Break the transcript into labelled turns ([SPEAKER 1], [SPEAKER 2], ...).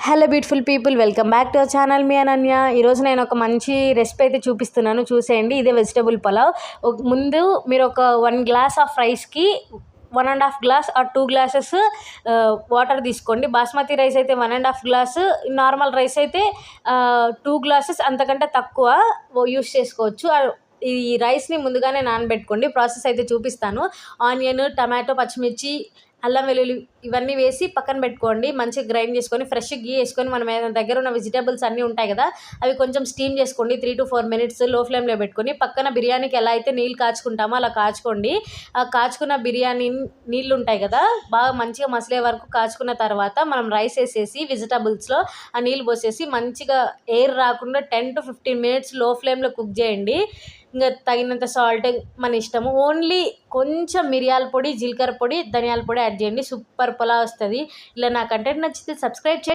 [SPEAKER 1] Hello beautiful people, welcome back to our channel. మీ అనన్య. ఈరోజు నేను ఒక మంచి రెసిపీ అయితే చూపిస్తున్నాను, చూసేయండి. ఇదే వెజిటబుల్ పలావ్. ముందు మీరు ఒక 1 గ్లాస్ ఆఫ్ రైస్కి 1.5 గ్లాస్ ఆర్ 2 గ్లాసెస్ వాటర్ తీసుకోండి. బాస్మతి రైస్ అయితే 1.5 గ్లాసు, నార్మల్ రైస్ అయితే 2 గ్లాసెస్, అంతకంటే తక్కువ యూస్ చేసుకోవచ్చు. ఈ రైస్ని ముందుగానే నానబెట్టుకోండి. ప్రాసెస్ అయితే చూపిస్తాను. ఆనియన్, టమాటో, పచ్చిమిర్చి, అల్లం వెల్లుల్లి ఇవన్నీ వేసి పక్కన పెట్టుకోండి. మంచిగా గ్రైండ్ చేసుకొని ఫ్రెష్ గీ వేసుకొని మన దగ్గర ఉన్న వెజిటేబుల్స్ అన్నీ ఉంటాయి కదా, అవి కొంచెం స్టీమ్ చేసుకోండి. 3 to 4 minutes లో ఫ్లేమ్లో పెట్టుకొని పక్కన బిర్యానీకి ఎలా అయితే నీళ్ళు కాచుకుంటామో అలా కాచుకోండి. ఆ కాచుకున్న బిర్యానీ నీళ్ళు ఉంటాయి కదా, బాగా మంచిగా మసిలే వరకు కాచుకున్న తర్వాత మనం రైస్ వేసేసి వెజిటేబుల్స్లో ఆ నీళ్ళు పోసేసి మంచిగా ఎయిర్ రాకుండా 10 to 15 minutes లో ఫ్లేమ్లో కుక్ చేయండి. ఇంకా తగినంత సాల్ట్ మన ఇష్టము. ఓన్లీ కొంచెం మిరియాల పొడి, జీలకర్ర పొడి, ధనియాల పొడి యాడ్ చేయండి. సూపర్ పలావ్ వస్తుంది. ఇలా నా కంటెంట్ నచ్చితే సబ్స్క్రైబ్ చేయండి.